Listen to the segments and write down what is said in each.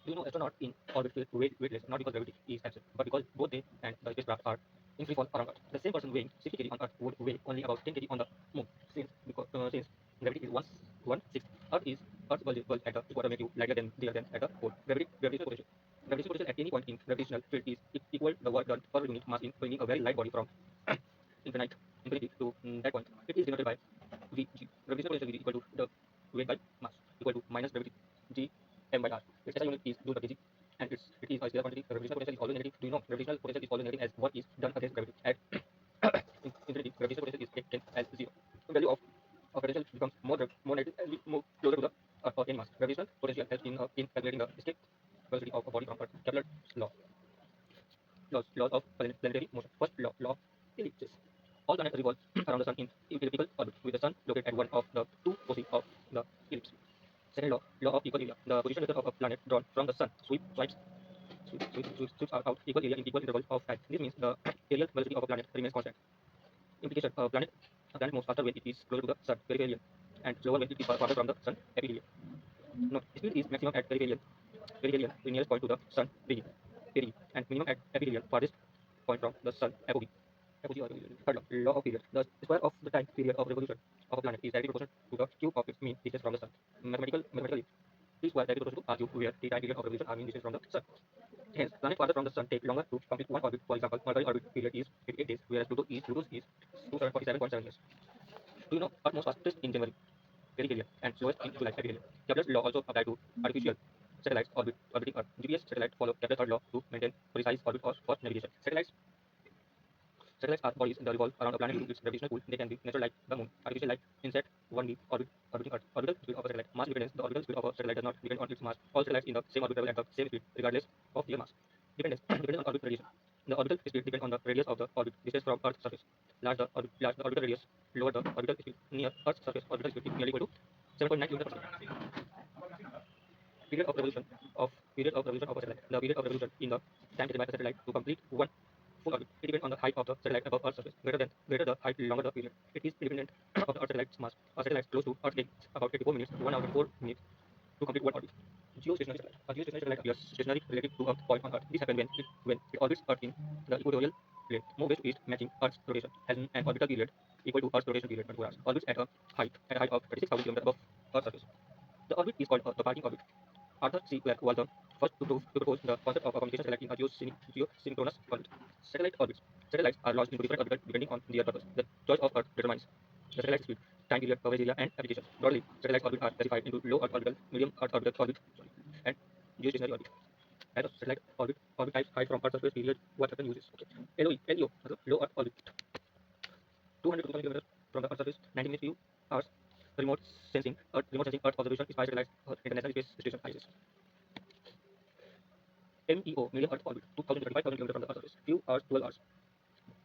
Do you know astronauts in orbit feel weightless not because gravity is absent, but because both they and the spacecraft are in free fall around Earth? The same person weighing 60 kg on Earth would weigh only about 10 kg on the Moon, since gravity is one sixth. Earth's bulge at the equator make you lighter than at the pole. Gravitational potential. Gravitational potential at any point in gravitational field is equal the work done per unit mass in bringing a very light body from infinity to that point. It is denoted by Vg. Gravitational potential Vg equal to the weight by mass equal to minus gravity G m by r. Its SI unit is joule per kg, and it is a scalar quantity. Gravitational potential is always negative. Do you know gravitational potential is always negative as work is done against gravity? At infinity, gravitational potential is taken as zero. The value of potential becomes more negative as we move closer to the Earth or any mass. Gravitational potential helps in calculating the escape velocity of a body from Earth. Kepler's laws of planetary motion. First law of ellipsis. All planets revolve around the sun in elliptical orbit, with the sun located at one of the two foci of the ellipse. Second law of equal area. The position vector of a planet drawn from the sun sweeps out equal area in equal intervals of time. This means the aerial velocity of a planet remains constant. Implication: a planet moves faster when it is closer to the sun, perihelion, and slower when it is farther from the sun, aphelion. Note: speed is maximum at perihelion, the nearest point to the sun, perigee, and minimum at aphelion, farthest point from the sun, apogee. Third law of period. The square of the time period of revolution of a planet is directly proportional to the cube of its mean distance from the sun. Mathematically, T square directly proportional to R cube, where the time period of revolution are mean distance from the sun. Hence, planets farther from the sun take longer to complete one orbit. For example, Mercury orbit period is 88 days, whereas Pluto's is 247.7 years. Do you know Earth moves fastest in January, perihelion, and slowest in July, aphelion? Kepler's law also applies to artificial satellites orbiting Earth. GPS satellites follow Kepler's third law to maintain precise orbit for navigation. Satellites are bodies that revolve around a planet due to its gravitational pull. They can be natural like the moon, artificial like INSAT 1B orbiting Earth. Orbital speed of a satellite. Mass independence. The orbital speed of a satellite does not depend on its mass. All satellites in the same orbit travel at the same speed, regardless of their mass. Dependence. Dependence on orbit radiation. The orbital speed depends on the radius of the orbit distance from Earth's surface. Large the orbital radius, lower the orbital speed. Near Earth's surface, orbital speed is nearly equal to 7.9 km per second. Period of revolution of a satellite. The period of revolution in the time taken by a satellite to complete one full orbit. It depends on the height of the satellite above Earth's surface. Greater the height, longer the period. It is independent of the Earth satellite's mass. A satellite close to Earth takes about 84 minutes to 1 hour 24 minutes to complete one orbit. Geostationary satellite. A geostationary satellite appears stationary relative to a point on Earth. This happens when it orbits Earth in the equatorial plane, move west to east, matching Earth's rotation, has an orbital period equal to Earth's rotation period, 24 hours. Orbits at a height of 36,000 km above Earth's surface. The orbit is called the parking orbit. Arthur C. Clarke was the first to propose the concept of a communication satellite in a geosynchronous orbit. Satellite orbits. Satellites are launched into different orbits depending on their purpose. The choice of Earth determines the satellite speed, time period, coverage area, and application. Broadly, satellite orbits are classified into low Earth orbital, medium Earth orbit, and geostationary orbit. As of satellite orbit types, height from Earth surface, period, what Saturn uses. Okay. LEO, low Earth orbit, 200 to 2,000 kilometers from the Earth's surface, 90 minutes few hours. Remote sensing Earth observation is by satellites, International Space Station ISS. MEO, medium Earth orbit, 2,000 to 25,000 kilometers from the Earth's surface, few hours, 12 hours.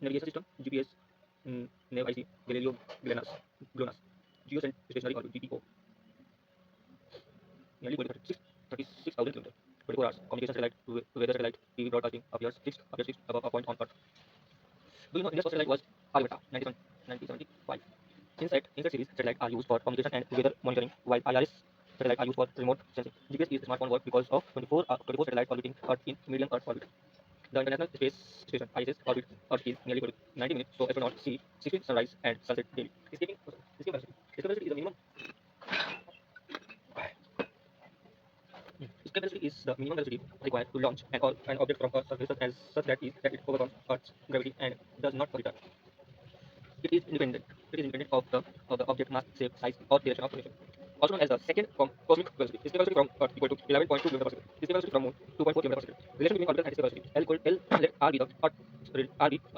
Navigation system, GPS, Nav IC, Galileo, GLONASS. Geostationary orbit, GEO, nearly 36,000 kilometers, 24 hours. Communication satellite, weather satellite, TV broadcasting, appears fixed above a point on Earth. Do you know India's first satellite was Aryabhatta, 1975? Inset series satellites are used for communication and weather monitoring, while IRS satellites are used for remote sensing. GPS is smartphone work because of 24 satellites orbiting Earth in medium Earth orbit. The International Space Station ISS orbits Earth in nearly 90 minutes, so astronauts see 16 sunrise and sunset daily. Escape velocity. Escape velocity is the minimum. Escape velocity is the minimum velocity required to launch an object from Earth's surface such that it overcomes Earth's gravity and does not return. It is independent. It is independent of the object mass, shape, size, or direction of rotation. Also known as the second cosmic velocity. Escape velocity from Earth equal to 11.2 km per second. Escape velocity from Moon 2.4 km per second. Relation between orbital and escape velocity. L let R be the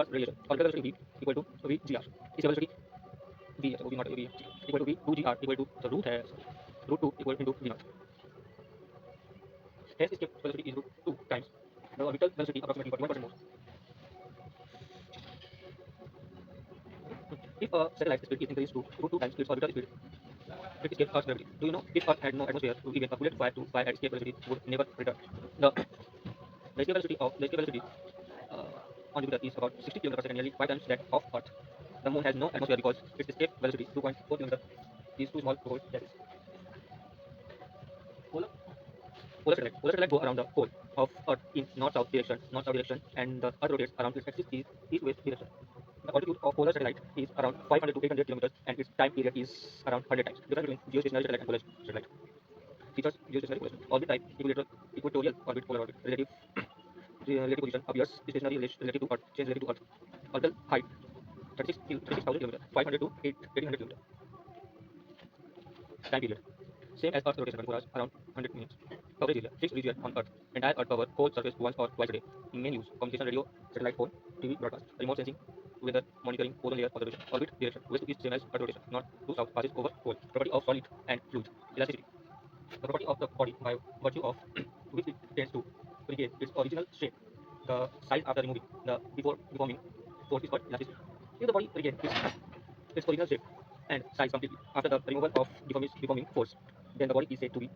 Earth relation. Orbital velocity V equal to VGR. Escape velocity V V not V equal to V 2GR equal to the root 2 equal into V naught. Hence escape velocity is root 2 times the orbital velocity, approximately 41% more. If a satellite speed is increased to root 2 times its orbital speed, it escapes Earth's gravity. Do you know if Earth had no atmosphere, even a bullet fired to fly at escape velocity would never return? The, the escape velocity on Jupiter is about 60 km per second, nearly 5 times that of Earth. The Moon has no atmosphere because its escape velocity 2.4 km is too small to hold gases. Polar Polar satellite go around the pole of Earth in north-south direction, and the Earth rotates around its axis east-west direction. The altitude of polar satellite is around 500 to 800 kilometers, and its time period is around 100 times. Difference between geostationary satellite and polar satellite. Features: geostationary position. Orbit type: equatorial orbit, polar orbit. Relative position: appears stationary relative to Earth. Change relative to Earth. Orbital height: 36,000 kilometers, 500 to 1800 kilometers. Time period: same as Earth rotation, 24 hours, around 100 minutes. Coverage area: fixed region on Earth. Entire Earth cover, whole surface once or twice a day. Main use: communication, radio, satellite phone, TV broadcast, remote sensing, weather monitoring, ozone layer observation. Orbit direction: west to east, same as Earth rotation. North to south, passes over pole. Property of solid and fluid: elasticity. The property of the body by virtue of which it tends to regain its original shape. The size after removing the deforming force is called elasticity. If the body regains its original shape and size completely after the removal of deforming force, then the body is said to be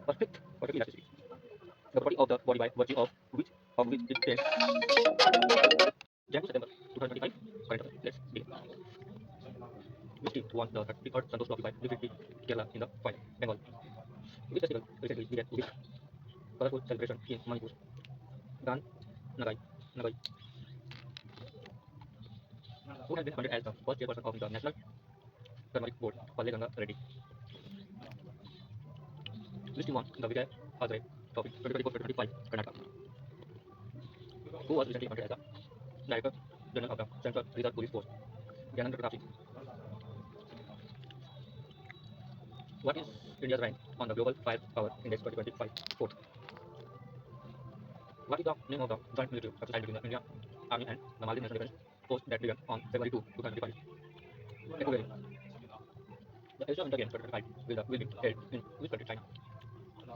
perfect elasticity. The property of the body by virtue of which it tends. Jan to September 2025. Current affairs. Let's begin. Which team won the 33rd Santosh Trophy by defeating Kerala in the final? Bengal. Which festival recently began with colorful celebration in Manipur? Gan Nagai. Nagai. Who has been appointed as the first chairperson of the National Turmeric Board? Palle Ganga Reddy. Which team won the Vijay Hazare Trophy 2024-2025? Karnataka. Who was recently appointed as the Director General of the Central Reserve Police Force? Gyanendra Pratap Singh. What is India's rank on the Global Firepower Index 2025? Fourth. What is the name of the joint military exercise between the Indian Army and the Maldives National Defense Force that began on February 2, 2025? Equatorial. The Asia Winter Games 2025 will be held in which country? China.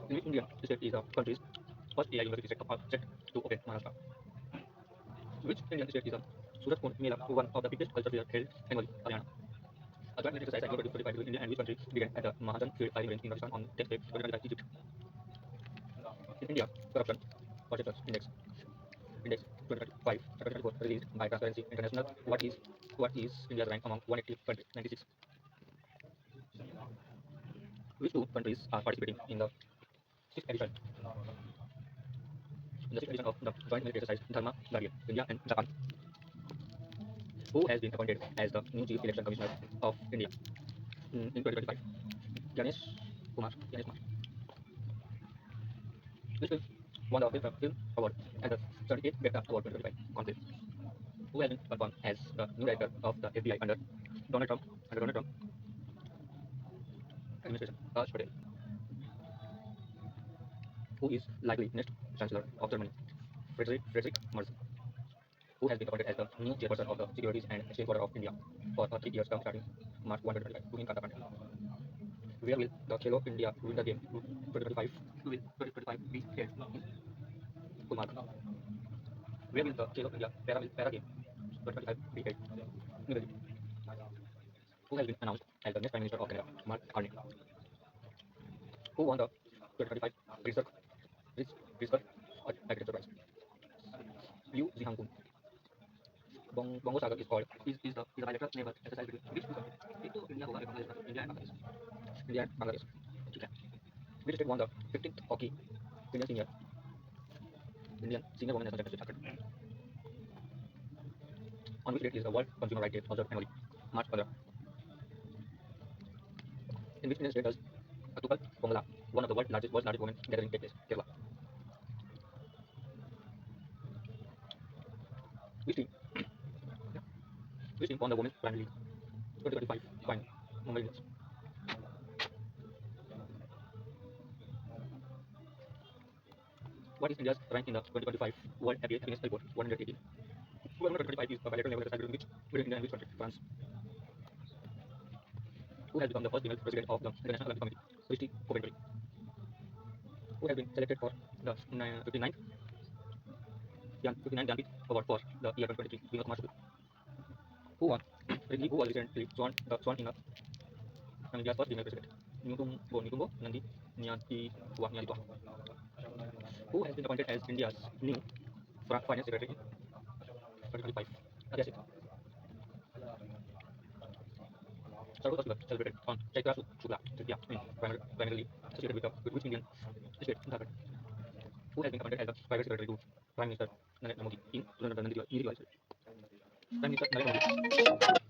In which Indian state is the country's first AI university set to open? Maharashtra. Which Indian state is the Surat Kund Mela, one of the biggest cultural fairs held annually? Haryana. A joint military exercise cycle 2025 between India and which country began at the Mahajan Field firing range in Rajasthan on 10th February 2025? Egypt. In India, corruption perceptions index 2025 2024 released by Transparency International. What is India's rank among 180 countries? 96. Which two countries are participating in the sixth edition of the joint military exercise Dharma Guardian? India and Japan. Who has been appointed as the new Chief Election Commissioner of India in 2025? Ganesh Kumar. Which film won the Film Award at the 78th BEFTA Award 2025 conclave? Who has been confirmed as the new director of the FBI under Donald Trump administration? Raj Patel. Who is likely next Chancellor of Germany? Friedrich Merz. Who has been appointed as the new chairperson of the Securities and Exchange Board of India for a 3 years term starting March 1, 2025? Tuhin Kanta. Where will the Khelo India Winter Games 2025 be held? In Gulmarg. Where will the Khelo India Para Games 2025 be held? New Delhi. Who has been announced as the next Prime Minister of Canada? Mark Carney. Who won the 2025 Pritzker Agriculture Prize? Liu Zihangkun. Bongo Sagar is called is a bilateral naval exercise between which two countries? एक तो India होगा एक बांग्लादेश होगा, India and Bangladesh. India and Bangladesh. ठीक है. Which state won the 15th hockey Indian senior women national championship? Jharkhand. On which date is the World Consumer Rights Day observed annually? March 15. In which Indian state does Atukal Pongala, one of the world's largest women gathering, take place? Kerala. Which team? Which team won the Women's Premier League 2025 final? Mumbai Indians. What is India's rank in the 2025 World Heavyweight Fitness Report 118? Who won 2025 is a bilateral naval exercise between India and which country? France. Who has become the first female president of the International Olympic Committee? Christy Coventry. Who has been selected for the 59th Jnanpith Award for the year 2023? Vinod Kumar Shukla. Who was recently sworn in as India's first female president? Nitumbo Nandi Nyaditwa. Who has been appointed as India's new finance secretary in 2025? Adya Seth. Sargo Festival celebrated on Chaitra Shukla Tritiya in primarily associated with which Indian state? Jharkhand. who has been appointed as the private secretary to Prime Minister Narendra Modi in 2011 Niti Aayog. Prime Minister Narendra Modi